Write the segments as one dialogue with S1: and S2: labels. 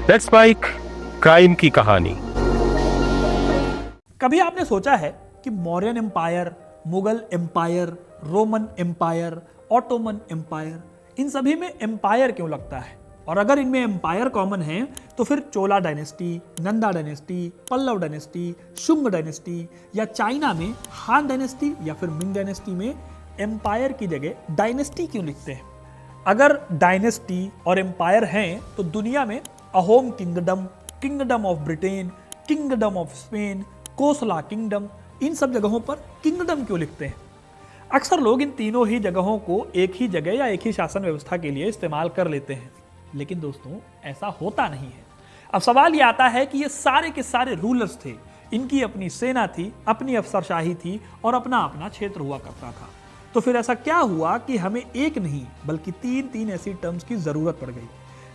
S1: Let's spike crime की कहानी।
S2: कभी आपने सोचा है कि Mauryan empire, Mughal empire, Roman empire, Ottoman empire, इन सभी में एम्पायर क्यों लगता है? और अगर इनमें एम्पायर कॉमन है तो फिर Chola dynasty, Nanda dynasty, Pallava dynasty, Shunga dynasty या चाइना में हान डायनेस्टी या फिर मिंग डायनेस्टी में एम्पायर की जगह डायनेस्टी क्यों लिखते हैं? अगर डायनेस्टी और एम्पायर हैं तो दुनिया में Ahom kingdom, kingdom of Britain, kingdom of Spain, Kosala kingdom, इन सब जगहों पर किंगडम क्यों लिखते हैं? अक्सर लोग इन तीनों ही जगहों को एक ही जगह या एक ही शासन व्यवस्था के लिए इस्तेमाल कर लेते हैं, लेकिन दोस्तों ऐसा होता नहीं है। अब सवाल ये आता है कि ये सारे के सारे रूलर्स थे, इनकी अपनी सेना थी, अपनी अफसरशाही थी और अपना अपना क्षेत्र हुआ करता था। तो फिर ऐसा क्या हुआ कि हमें एक नहीं बल्कि तीन तीन ऐसी टर्म्स की जरूरत पड़ गई?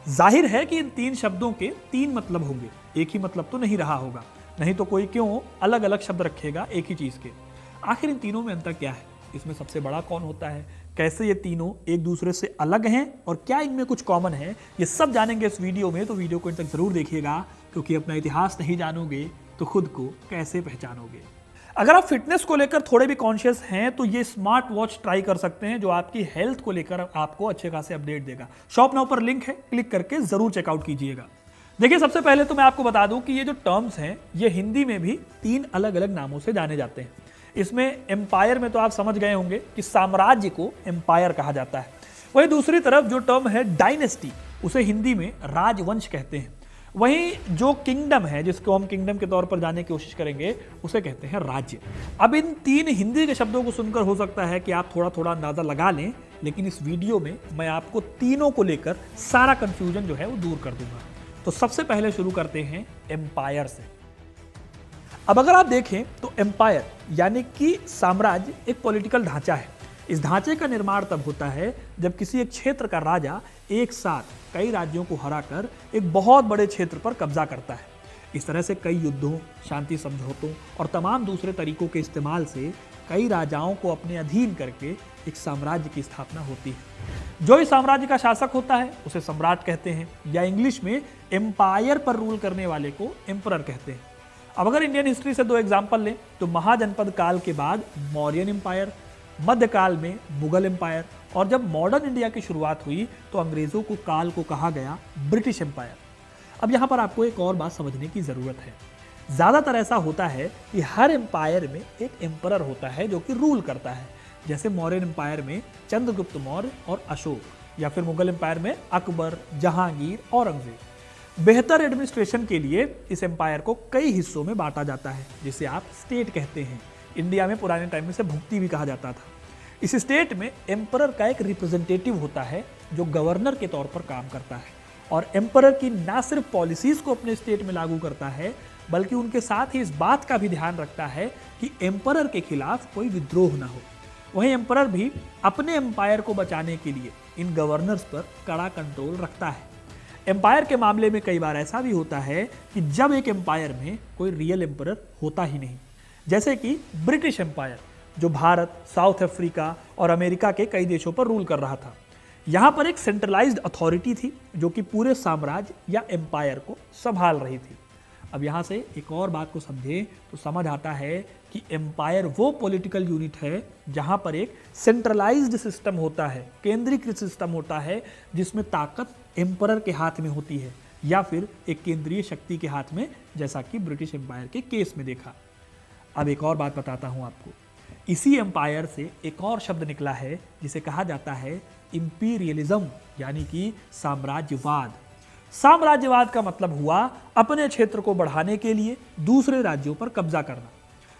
S2: जाहिर है कि इन तीन शब्दों के तीन मतलब होंगे, एक ही मतलब तो नहीं रहा होगा, नहीं तो कोई क्यों अलग अलग शब्द रखेगा एक ही चीज के। आखिर इन तीनों में अंतर क्या है? इसमें सबसे बड़ा कौन होता है? कैसे ये तीनों एक दूसरे से अलग हैं और क्या इनमें कुछ कॉमन है? ये सब जानेंगे इस वीडियो में, तो वीडियो को इन तक जरूर देखिएगा, क्योंकि अपना इतिहास नहीं जानोगे तो खुद को कैसे पहचानोगे। अगर आप फिटनेस को लेकर थोड़े भी कॉन्शियस हैं तो ये स्मार्ट वॉच ट्राई कर सकते हैं, जो आपकी हेल्थ को लेकर आपको अच्छे खासे अपडेट देगा। शॉप नाउ पर लिंक है, क्लिक करके जरूर चेकआउट कीजिएगा। देखिए, सबसे पहले तो मैं आपको बता दूं कि ये जो टर्म्स हैं ये हिंदी में भी तीन अलग अलग नामों से जाने जाते हैं। इसमें एम्पायर में तो आप समझ गए होंगे कि साम्राज्य को एम्पायर कहा जाता है। वहीं दूसरी तरफ जो टर्म है डायनेस्टी, उसे हिंदी में राजवंश कहते हैं। वहीं जो किंगडम है, जिसको हम किंगडम के तौर पर जानने की कोशिश करेंगे, उसे कहते हैं राज्य। अब इन तीन हिंदी के शब्दों को सुनकर हो सकता है कि आप थोड़ा थोड़ा अंदाजा लगा लें, लेकिन इस वीडियो में मैं आपको तीनों को लेकर सारा कंफ्यूजन जो है वो दूर कर दूंगा। तो सबसे पहले शुरू करते हैं एम्पायर से। अब अगर आप देखें तो एम्पायर यानी कि साम्राज्य एक पॉलिटिकल ढांचा है। इस ढांचे का निर्माण तब होता है जब किसी एक क्षेत्र का राजा एक साथ कई राज्यों को हराकर एक बहुत बड़े क्षेत्र पर कब्जा करता है। इस तरह से कई युद्धों, शांति समझौतों और तमाम दूसरे तरीकों के इस्तेमाल से कई राजाओं को अपने अधीन करके एक साम्राज्य की स्थापना होती है। जो इस साम्राज्य का शासक होता है उसे सम्राट कहते हैं, या इंग्लिश में एम्पायर पर रूल करने वाले को एम्परर कहते हैं। अब अगर इंडियन हिस्ट्री से दो एग्जाम्पल लें तो महाजनपद काल के बाद मौर्यन एम्पायर, मध्यकाल में मुगल एम्पायर, और जब मॉडर्न इंडिया की शुरुआत हुई तो अंग्रेजों को काल को कहा गया ब्रिटिश एम्पायर। अब यहां पर आपको एक और बात समझने की जरूरत है। ज्यादातर ऐसा होता है कि हर एम्पायर में एक एम्परर होता है जो कि रूल करता है, जैसे मौर्यन एम्पायर में चंद्रगुप्त मौर्य और अशोक, या फिर मुगल एम्पायर में अकबर, जहांगीर, औरंगजेब। बेहतर एडमिनिस्ट्रेशन के लिए इस एम्पायर को कई हिस्सों में बांटा जाता है, जिसे आप स्टेट कहते हैं। इंडिया में पुराने टाइम में से भुक्ति भी कहा जाता था। इस स्टेट में एम्परर का एक रिप्रेजेंटेटिव होता है जो गवर्नर के तौर पर काम करता है, और एम्परर की ना सिर्फ पॉलिसीज को अपने स्टेट में लागू करता है, बल्कि उनके साथ ही इस बात का भी ध्यान रखता है कि एम्परर के खिलाफ कोई विद्रोह ना हो। वहीं एम्परर भी अपने एम्पायर को बचाने के लिए इन गवर्नर्स पर कड़ा कंट्रोल रखता है। एम्पायर के मामले में कई बार ऐसा भी होता है कि जब एक एम्पायर में कोई रियल एम्परर होता ही नहीं, जैसे कि ब्रिटिश एम्पायर जो भारत, साउथ अफ्रीका और अमेरिका के कई देशों पर रूल कर रहा था। यहाँ पर एक सेंट्रलाइज्ड अथॉरिटी थी जो कि पूरे साम्राज्य या एम्पायर को संभाल रही थी। अब यहाँ से एक और बात को समझें तो समझ आता है कि एम्पायर वो पॉलिटिकल यूनिट है जहाँ पर एक सेंट्रलाइज्ड सिस्टम होता है, केंद्रीकृत सिस्टम होता है, जिसमें ताकत एम्परर के हाथ में होती है या फिर एक केंद्रीय शक्ति के हाथ में, जैसा कि ब्रिटिश एम्पायर के केस में देखा। अब एक और बात बताता हूं आपको। इसी एम्पायर से एक और शब्द निकला है जिसे कहा जाता है इंपीरियलिज्म, यानी कि साम्राज्यवाद। साम्राज्यवाद का मतलब हुआ अपने क्षेत्र को बढ़ाने के लिए दूसरे राज्यों पर कब्जा करना,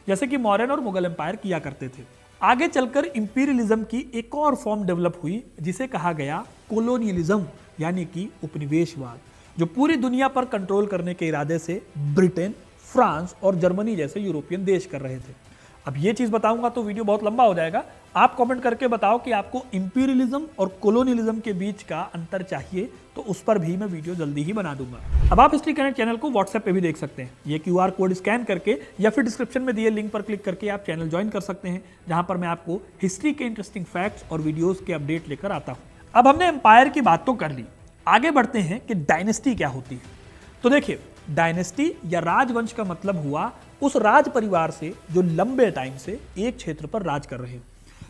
S2: जैसे कि मौर्यन और मुगल एम्पायर किया करते थे। आगे चलकर इंपीरियलिज्म की एक और फॉर्म डेवलप हुई जिसे कहा गया कोलोनियलिज्म, यानी कि उपनिवेशवाद, जो पूरी दुनिया पर कंट्रोल करने के इरादे से ब्रिटेन, फ्रांस और जर्मनी जैसे यूरोपियन देश कर रहे थे। अब ये चीज बताऊंगा तो वीडियो बहुत लंबा हो जाएगा। आप कमेंट करके बताओ कि आपको इंपीरियलिज्म और कोलोनियलिज्म के बीच का अंतर चाहिए, तो उस पर भी मैं वीडियो जल्दी ही बना दूंगा। अब आप हिस्ट्री कनेक्ट चैनल को व्हाट्सएप पे भी देख सकते हैं। ये QR कोड स्कैन करके या फिर डिस्क्रिप्शन में दिए लिंक पर क्लिक करके आप चैनल ज्वाइन कर सकते हैं, जहां पर मैं आपको हिस्ट्री के इंटरेस्टिंग फैक्ट्स और वीडियोज के अपडेट लेकर आता हूं। अब हमने एम्पायर की बात तो कर ली, आगे बढ़ते हैं कि डायनेस्टी क्या होती है। तो देखिए, डायनेस्टी या राजवंश का मतलब हुआ उस राज परिवार से जो लंबे टाइम से एक क्षेत्र पर राज कर रहे हो।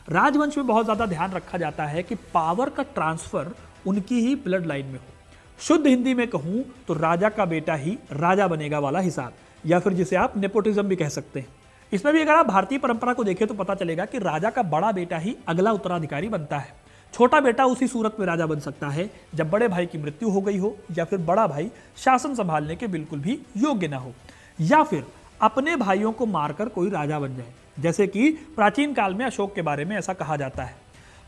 S2: राजवंश में बहुत ज्यादा ध्यान रखा जाता है कि पावर का ट्रांसफर उनकी ही ब्लड लाइन में हो। शुद्ध हिंदी में कहूं तो राजा का बेटा ही राजा बनेगा वाला हिसाब, या फिर जिसे आप नेपोटिज्म भी कह सकते हैं। इसमें भी अगर आप भारतीय परंपरा को देखें तो पता चलेगा कि राजा का बड़ा बेटा ही अगला उत्तराधिकारी बनता है। छोटा बेटा उसी सूरत में राजा बन सकता है जब बड़े भाई की मृत्यु हो गई हो, या फिर बड़ा भाई शासन संभालने के बिल्कुल भी योग्य ना हो, या फिर अपने भाइयों को मारकर कोई राजा बन जाए, जैसे कि प्राचीन काल में अशोक के बारे में ऐसा कहा जाता है।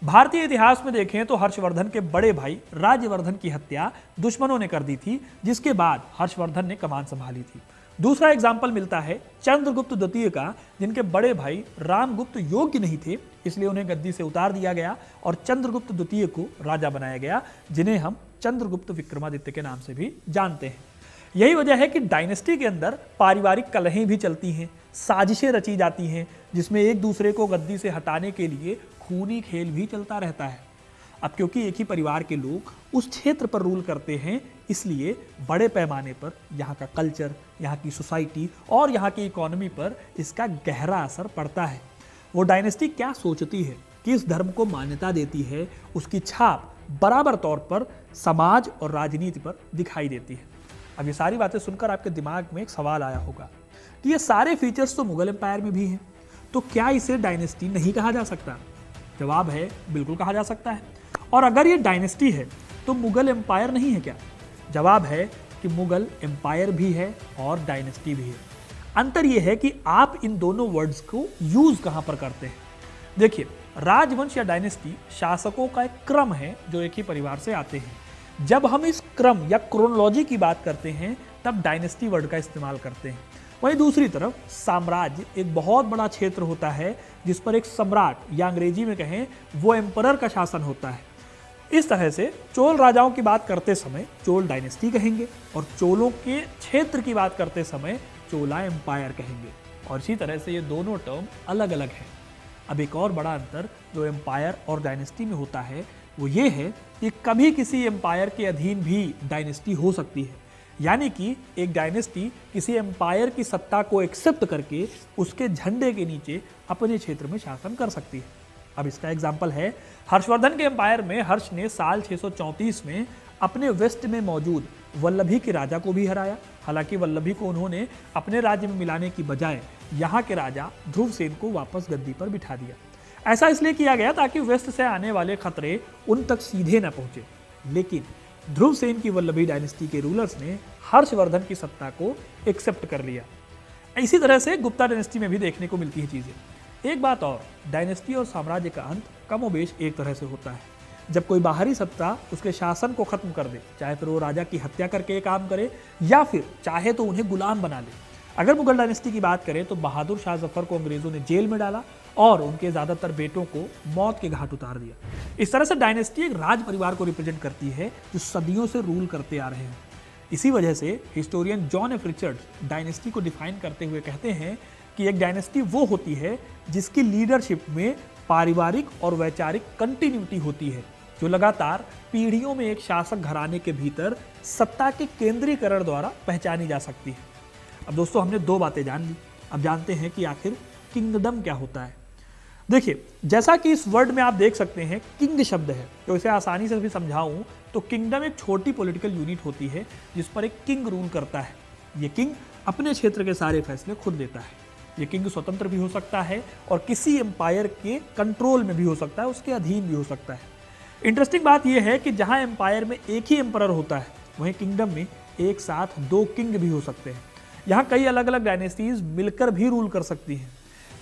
S2: भारतीय इतिहास में देखें तो हर्षवर्धन के बड़े भाई राज्यवर्धन की हत्या दुश्मनों ने कर दी थी, जिसके बाद हर्षवर्धन ने कमान संभाली थी। दूसरा एग्जाम्पल मिलता है चंद्रगुप्त द्वितीय का, जिनके बड़े भाई रामगुप्त योग्य नहीं थे, इसलिए उन्हें गद्दी से उतार दिया गया और चंद्रगुप्त द्वितीय को राजा बनाया गया, जिन्हें हम चंद्रगुप्त विक्रमादित्य के नाम से भी जानते हैं। यही वजह है कि डायनेस्टी के अंदर पारिवारिक कलहें भी चलती हैं, साजिशें रची जाती हैं, जिसमें एक दूसरे को गद्दी से हटाने के लिए खूनी खेल भी चलता रहता है। अब क्योंकि एक ही परिवार के लोग उस क्षेत्र पर रूल करते हैं, इसलिए बड़े पैमाने पर यहाँ का कल्चर, यहाँ की सोसाइटी और यहाँ की इकोनॉमी पर इसका गहरा असर पड़ता है। वो डायनेस्टी क्या सोचती है, किस धर्म को मान्यता देती है, उसकी छाप बराबर तौर पर समाज और राजनीति पर दिखाई देती है। अब ये सारी बातें सुनकर आपके दिमाग में एक सवाल आया होगा कि ये सारे फीचर्स तो मुगल एम्पायर में भी हैं, तो क्या इसे डायनेस्टी नहीं कहा जा सकता? जवाब है, बिल्कुल कहा जा सकता है। और अगर ये डायनेस्टी है तो मुगल एम्पायर नहीं है क्या? जवाब है कि मुगल एम्पायर भी है और डायनेस्टी भी है। अंतर यह है कि आप इन दोनों वर्ड्स को यूज कहां पर करते हैं। देखिए, राजवंश या डायनेस्टी शासकों का एक क्रम है जो एक ही परिवार से आते हैं। जब हम इस क्रम या क्रोनोलॉजी की बात करते हैं तब डायनेस्टी वर्ड का इस्तेमाल करते हैं। वहीं दूसरी तरफ साम्राज्य एक बहुत बड़ा क्षेत्र होता है जिस पर एक सम्राट या अंग्रेजी में कहें वो एम्परर का शासन होता है। इस तरह से चोल राजाओं की बात करते समय चोल डायनेस्टी कहेंगे और चोलों के क्षेत्र की बात करते समय चोला एम्पायर कहेंगे, और इसी तरह से ये दोनों टर्म अलग अलग हैं। अब एक और बड़ा अंतर जो एम्पायर और डायनेस्टी में होता है वो ये है कि कभी किसी एम्पायर के अधीन भी डायनेस्टी हो सकती है, यानी कि एक डायनेस्टी किसी एम्पायर की सत्ता को एक्सेप्ट करके उसके झंडे के नीचे अपने क्षेत्र में शासन कर सकती है। अब इसका एग्जाम्पल है हर्षवर्धन के एम्पायर में हर्ष ने साल 634 में अपने वेस्ट में मौजूद वल्लभी के राजा को भी हराया। हालांकि वल्लभी को उन्होंने अपने राज्य में मिलाने की बजाय यहाँ के राजा ध्रुवसेन को वापस गद्दी पर बिठा दिया। ऐसा इसलिए किया गया ताकि वेस्ट से आने वाले खतरे उन तक सीधे न पहुंचे। लेकिन ध्रुवसेन की वल्लभी डायनेस्टी के रूलर्स ने हर्षवर्धन की सत्ता को एक्सेप्ट कर लिया। इसी तरह से गुप्ता डायनेस्टी में भी देखने को मिलती है चीजें। एक बात और, डायनेस्टी और साम्राज्य का अंत कमोबेश एक तरह से होता है जब कोई बाहरी सत्ता उसके शासन को खत्म कर दे, चाहे फिर वो राजा की हत्या करके काम करे या फिर चाहे तो उन्हें गुलाम बना ले। अगर मुगल डायनेस्टी की बात करें तो बहादुर शाह जफर को अंग्रेजों ने जेल में डाला और उनके ज्यादातर बेटों को मौत के घाट उतार दिया। इस तरह से डायनेस्टी एक राज परिवार को रिप्रेजेंट करती है जो सदियों से रूल करते आ रहे हैं। इसी वजह से historian John F Richards dynasty को डिफाइन करते हुए कहते हैं कि एक डायनेस्टी वो होती है जिसकी लीडरशिप में पारिवारिक और वैचारिक कंटिन्यूटी होती है, जो लगातार पीढ़ियों में एक शासक घराने के भीतर सत्ता के केंद्रीकरण द्वारा पहचानी जा सकती है। अब दोस्तों, हमने दो बातें जान ली, अब जानते हैं कि आखिर किंगडम क्या होता है। देखिए, जैसा कि इस वर्ड में आप देख सकते हैं किंग शब्द है, तो इसे आसानी से भी समझाऊं तो किंगडम एक छोटी पॉलिटिकल यूनिट होती है जिस पर एक किंग रूल करता है। ये किंग अपने क्षेत्र के सारे फैसले खुद लेता है। ये किंग स्वतंत्र भी हो सकता है और किसी एम्पायर के कंट्रोल में भी हो सकता है, उसके अधीन भी हो सकता है। इंटरेस्टिंग बात यह है कि जहां एम्पायर में एक ही एम्परर होता है, वहीं किंगडम में एक साथ दो किंग भी हो सकते हैं। यहाँ कई अलग अलग डायनेस्टीज मिलकर भी रूल कर सकती हैं।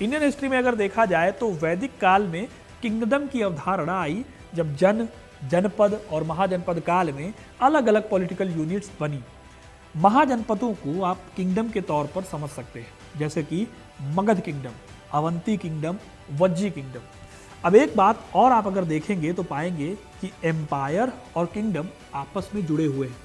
S2: इंडियन हिस्ट्री में अगर देखा जाए तो वैदिक काल में किंगडम की अवधारणा आई जब जनपद और महाजनपद काल में अलग अलग पॉलिटिकल यूनिट्स बनी। महाजनपदों को आप किंगडम के तौर पर समझ सकते हैं, जैसे कि Magadh kingdom, Avanti kingdom, Vajji kingdom. अब एक बात और आप अगर देखेंगे तो पाएंगे कि एम्पायर और किंगडम आपस में जुड़े हुए हैं।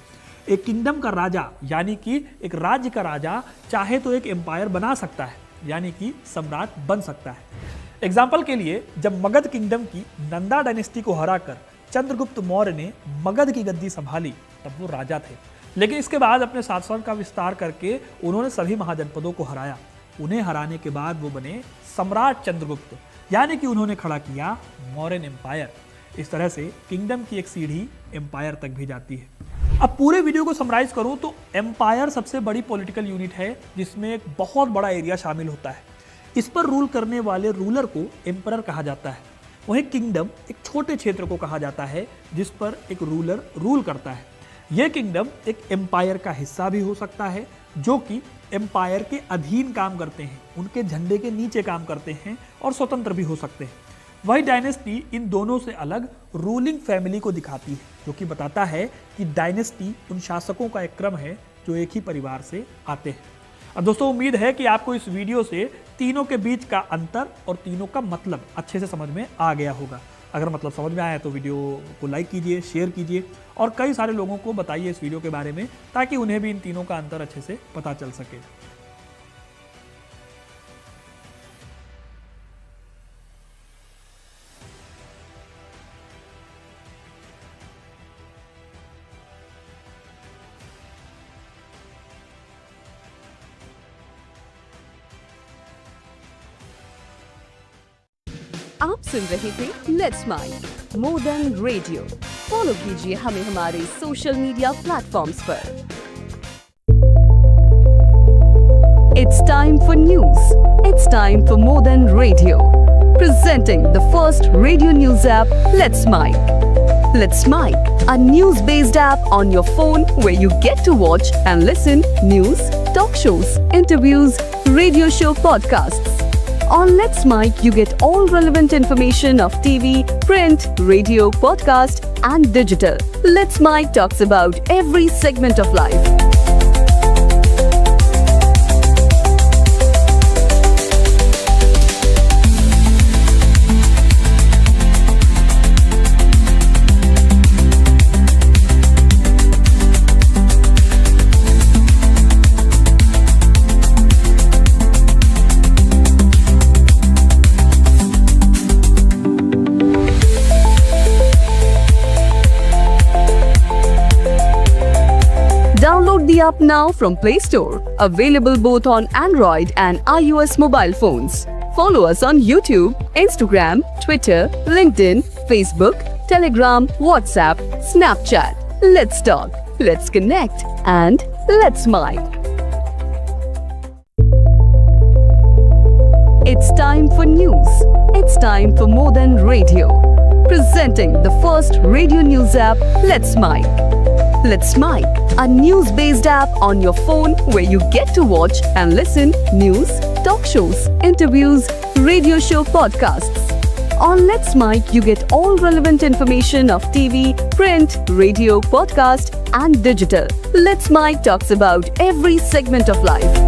S2: एक किंगडम का राजा यानी कि एक राज्य का राजा चाहे तो एक एम्पायर बना सकता है, यानी कि सम्राट बन सकता है। एग्जाम्पल के लिए, जब मगध किंगडम की नंदा डायनेस्टी को हराकर चंद्रगुप्त मौर्य ने मगध की गद्दी संभाली तब वो राजा थे, लेकिन इसके बाद अपने शासन का विस्तार करके उन्होंने सभी महाजनपदों को हराया। उन्हें हराने के बाद वो बने सम्राट चंद्रगुप्त, यानी कि उन्होंने खड़ा किया मौर्यन एम्पायर। इस तरह से किंगडम की एक सीढ़ी एम्पायर तक भी जाती है। अब पूरे वीडियो को समराइज करूं तो एम्पायर सबसे बड़ी पॉलिटिकल यूनिट है जिसमें एक बहुत बड़ा एरिया शामिल होता है। इस पर रूल करने वाले रूलर को एम्परर कहा जाता है। वहीं किंगडम एक छोटे क्षेत्र को कहा जाता है जिस पर एक रूलर रूल करता है। यह किंगडम एक एम्पायर का हिस्सा भी हो सकता है जो कि एम्पायर के अधीन काम करते हैं, उनके झंडे के नीचे काम करते हैं और स्वतंत्र भी हो सकते हैं। वही डायनेस्टी इन दोनों से अलग रूलिंग फैमिली को दिखाती है, जो कि बताता है कि डायनेस्टी उन शासकों का एक क्रम है जो एक ही परिवार से आते हैं। अब दोस्तों, उम्मीद है कि आपको इस वीडियो से तीनों के बीच का अंतर और तीनों का मतलब अच्छे से समझ में आ गया होगा। अगर मतलब समझ में आया तो वीडियो को लाइक कीजिए, शेयर कीजिए और कई सारे लोगों को बताइए इस वीडियो के बारे में, ताकि उन्हें भी इन तीनों का अंतर अच्छे से पता चल सके।
S3: आप सुन रहे थे let's mind more than radio. Follow कीजिए हमें हमारे सोशल मीडिया प्लेटफॉर्म्स पर। It's time for news. It's time for more than radio. Presenting the first radio news app, Let's Mic. Let's Mic, a news-based app on your phone where you get to watch and listen news, talk shows, interviews, radio show podcasts. On Let's Mic, you get all relevant information of TV, print, radio, podcast, and digital. Let's Mic talks about every segment of life. Download the app now from Play Store. Available both on Android and iOS mobile phones. Follow us on YouTube, Instagram, Twitter, LinkedIn, Facebook, Telegram, WhatsApp, Snapchat. Let's talk, let's connect, and let's mic. It's time for news. It's time for more than radio. Presenting the first radio news app, Let's Mic. Let's Mic, a news-based app on your phone where you get to watch and listen news, talk shows, interviews, radio show podcasts. On Let's Mic, you get all relevant information of TV, print, radio, podcast, and digital. Let's Mic talks about every segment of life.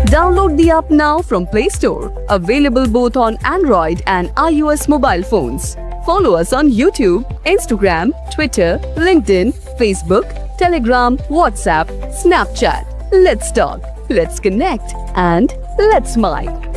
S3: Download the app now from Play Store. Available both on Android and iOS mobile phones. Follow us on YouTube, Instagram, Twitter, LinkedIn, Facebook, Telegram, WhatsApp, Snapchat. Let's talk, let's connect, and let's mic.